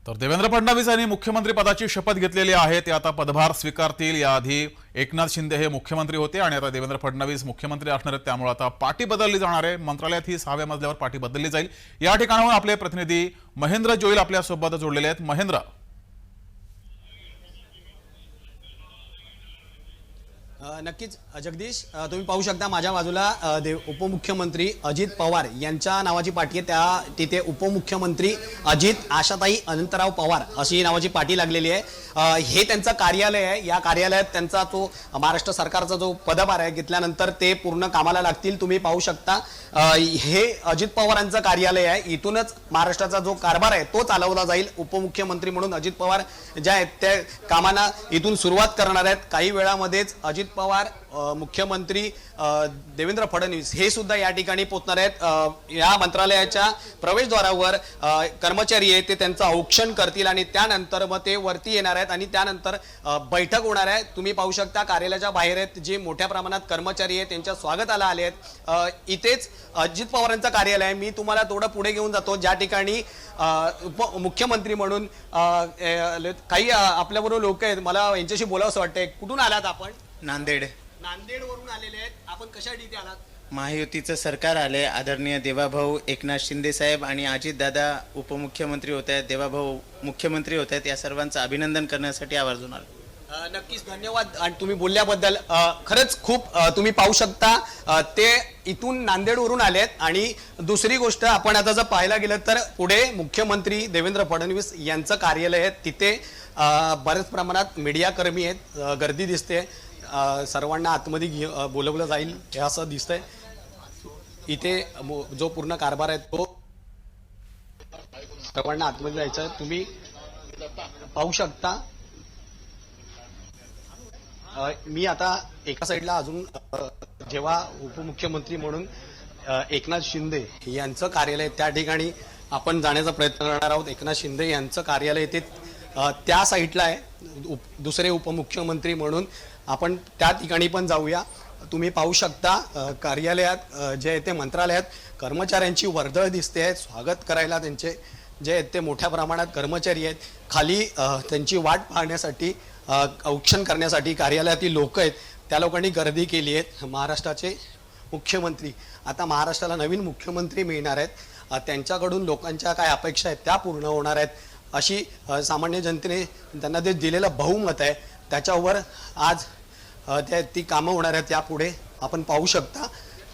तर देवेंद्र फडणवीस यांनी मुख्यमंत्री पदाची शपथ घेतलेली आहे। ते आता पदभार स्वीकारतील। याआधी एकनाथ शिंदे हे मुख्यमंत्री होते आणि आता देवेंद्र फडणवीस मुख्यमंत्री असणार आहेत। त्यामुळे आता पार्टी बदलली जाणार आहे। मंत्रालयात ही 6व्या मजल्यावर पार्टी बदलली जाईल। या ठिकाणाहून आपले प्रतिनिधी महेंद्र जोईल आपल्या सोबत जोडलेले आहेत। महेंद्र, नक्कीच जगदीश, तुम्ही पाहू शकता माझ्या बाजूला उपमुख्यमंत्री अजित पवार यांच्या नावाची पाठी आहे। त्या तिथे उपमुख्यमंत्री अजित आशाताई अनंतराव पवार अशी नावाची पाठी लागलेली आहे। हे त्यांचं कार्यालय आहे। या कार्यालयात त्यांचा तो महाराष्ट्र सरकारचा जो पदभार आहे घेतल्यानंतर ते पूर्ण कामाला लागतील। तुम्ही पाहू शकता हे अजित पवारांचं कार्यालय आहे। इथूनच महाराष्ट्राचा जो कारभार आहे तो चालवला जाईल। उपमुख्यमंत्री म्हणून अजित पवार जे आहेत त्या कामांना इथून सुरुवात करणार आहेत। काही वेळामध्येच अजित पवार मुख्यमंत्री देवेंद्र फडणवीस हे सुद्धा या ठिकाणी पोहोचणार आहेत। या मंत्रालयाच्या प्रवेशद्वारावर कर्मचारी आहेत ते त्यांचं औक्षण करतील आणि त्यानंतर मग ते वरती येणार आहेत आणि त्यानंतर बैठक होणार आहे। तुम्ही पाहू शकता कार्यालयाच्या बाहेर आहेत जे मोठ्या प्रमाणात कर्मचारी आहेत त्यांच्या स्वागताला आले आहेत। इथेच अजित पवारांचं कार्यालय आहे। मी तुम्हाला थोडं पुढे घेऊन जातो ज्या ठिकाणी मुख्यमंत्री म्हणून काही आपल्याबरोबर लोक आहेत। मला यांच्याशी बोलावंसं वाटतंय। कुठून आलात आपण? नांदेड वरून आलेले आहेत आपण। कशासाठी इथे आलात? महायुतीचं सरकार आले, आदरणीय देवाभाऊ एकनाथ शिंदे साहेब आणि अजितदादा उपमुख्यमंत्री होत आहेत, देवाभाऊ मुख्यमंत्री होत आहेत, या सर्वांचं अभिनंदन करण्यासाठी आवर्जून आलो। नक्कीच धन्यवाद आणि तुम्ही बोलल्याबद्दल। खरंच खूप तुम्ही पाहू शकता ते इथून नांदेडवरून आलेत। आणि दुसरी गोष्ट आपण आता जर पाहायला गेलं तर पुढे मुख्यमंत्री देवेंद्र फडणवीस यांचं कार्यालय आहे। तिथे बऱ्याच प्रमाणात मीडियाकर्मी आहेत, गर्दी दिसते। सर्वांना आतमध्ये बोलवलं जाईल हे असं दिसतंय। इथे जो पूर्ण कारभार आहे तो सर्वांना आतमध्ये जायचा आहे। तुम्ही पाहू शकता मी आता एका साईडला अजून जेव्हा उपमुख्यमंत्री म्हणून एकनाथ शिंदे यांचं कार्यालय त्या ठिकाणी आपण जाण्याचा प्रयत्न करणार आहोत। एकनाथ शिंदे यांचं कार्यालय ते त्या साईडला आहे। दुसरे उपमुख्यमंत्री म्हणून आपण त्या ठिकाणी पण जाऊया। तुम्ही पाहू शकता कार्यालयात जे आहे ते मंत्रालयात कर्मचाऱ्यांची वर्दळ दिसते आहे। स्वागत करायला त्यांचे जे आहेत ते मोठ्या प्रमाणात कर्मचारी आहेत। खाली त्यांची वाट पाहण्यासाठी औक्षण करण्यासाठी कार्यालयातील लोक आहेत त्या लोकांनी गर्दी केली आहे। महाराष्ट्राचे मुख्यमंत्री आता महाराष्ट्राला नवीन मुख्यमंत्री मिळणार आहेत। त्यांच्याकडून लोकांच्या काय अपेक्षा आहेत त्या पूर्ण होणार आहेत अशी सामान्य जनतेने त्यांना जे दिलेलं बहुमत आहे त्याच्यावर आज ती कामं होणार आहेत। यापुढे आपण पाहू शकता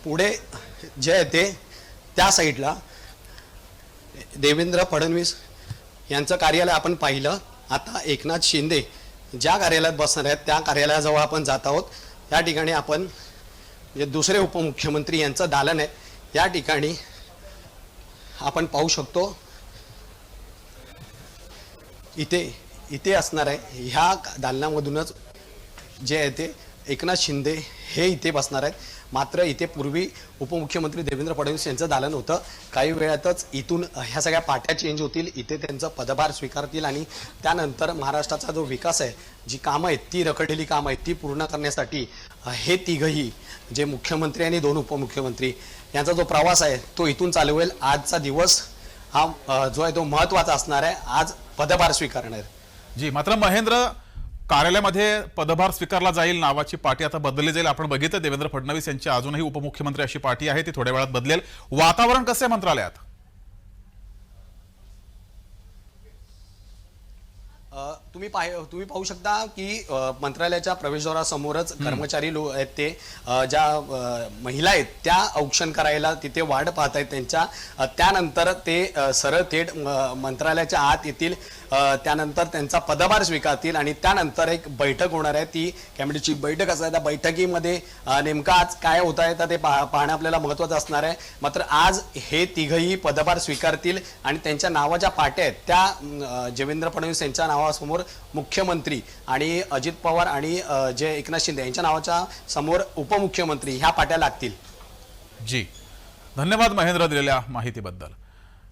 पुढे जे आहे ते त्या साईडला देवेंद्र फडणवीस यांचं कार्यालय आपण पाहिलं। आता एकनाथ शिंदे ज्या कार्यालयात बसणार आहेत त्या कार्यालयाजवळ आपण जात आहोत। या ठिकाणी आपण जे दुसरे उपमुख्यमंत्री यांचं दालन आहे या ठिकाणी आपण पाहू शकतो। इथे असणार आहे। ह्या दालनामधूनच जे आहे ते एकनाथ शिंदे हे इथे बसणार आहेत। मात्र इथे पूर्वी उपमुख्यमंत्री देवेंद्र फडणवीस यांचं दालन होतं। काही वेळातच इथून ह्या सगळ्या पाट्या चेंज होतील, इथे त्यांचं पदभार स्वीकारतील आणि त्यानंतर महाराष्ट्राचा जो विकास आहे, जी कामं आहेत ती रखडलेली कामं आहेत ती पूर्ण करण्यासाठी हे तिघही जे मुख्यमंत्री आणि दोन उपमुख्यमंत्री यांचा जो प्रवास आहे तो इथून चालवेल। आजचा दिवस हा जो आहे तो महत्त्वाचा असणार आहे। आज पदभार स्वीकारणार जी। मात्र महेंद्र, कार्यालयामध्ये पदभार स्वीकारला जाईल, नावाची पाटी आता बदलली जाईल। आपण बघितलं देवेंद्र फडणवीस यांची अजूनही उपमुख्यमंत्री अशी पाटी आहे, ती थोड्या वेळात बदलेल। वातावरण कसं आहे मंत्रालयात? तुम्ही पाहू शकता की मंत्रालयाच्या प्रवेशद्वारासमोरच कर्मचारी आहेत ते ज्या महिला आहेत त्या औक्षण करायला तिथे वाट पाहत आहेत त्यांच्या। त्यानंतर ते सरळ थेट मंत्रालयाच्या आत येतील। त्यानंतर त्यांचा पदभार स्वीकारतील आणि त्यानंतर एक बैठक होणार आहे। ती कॅबिनेटची बैठक असणार। त्या बैठकीमध्ये नेमकं आज काय होत आहे ते पाहणं आपल्याला महत्त्वाचं असणार आहे। मात्र आज हे तिघही पदभार स्वीकारतील आणि त्यांच्या नावाच्या पाट्या आहेत त्या देवेंद्र फडणवीस यांच्या नावासमोर मुख्यमंत्री आणि अजित पवार आणि जे एकनाथ शिंदे यांच्या नावाच्या समोर उपमुख्यमंत्री ह्या पाट्या लागतील। जी, धन्यवाद महेंद्र दिलेल्या माहितीबद्दल।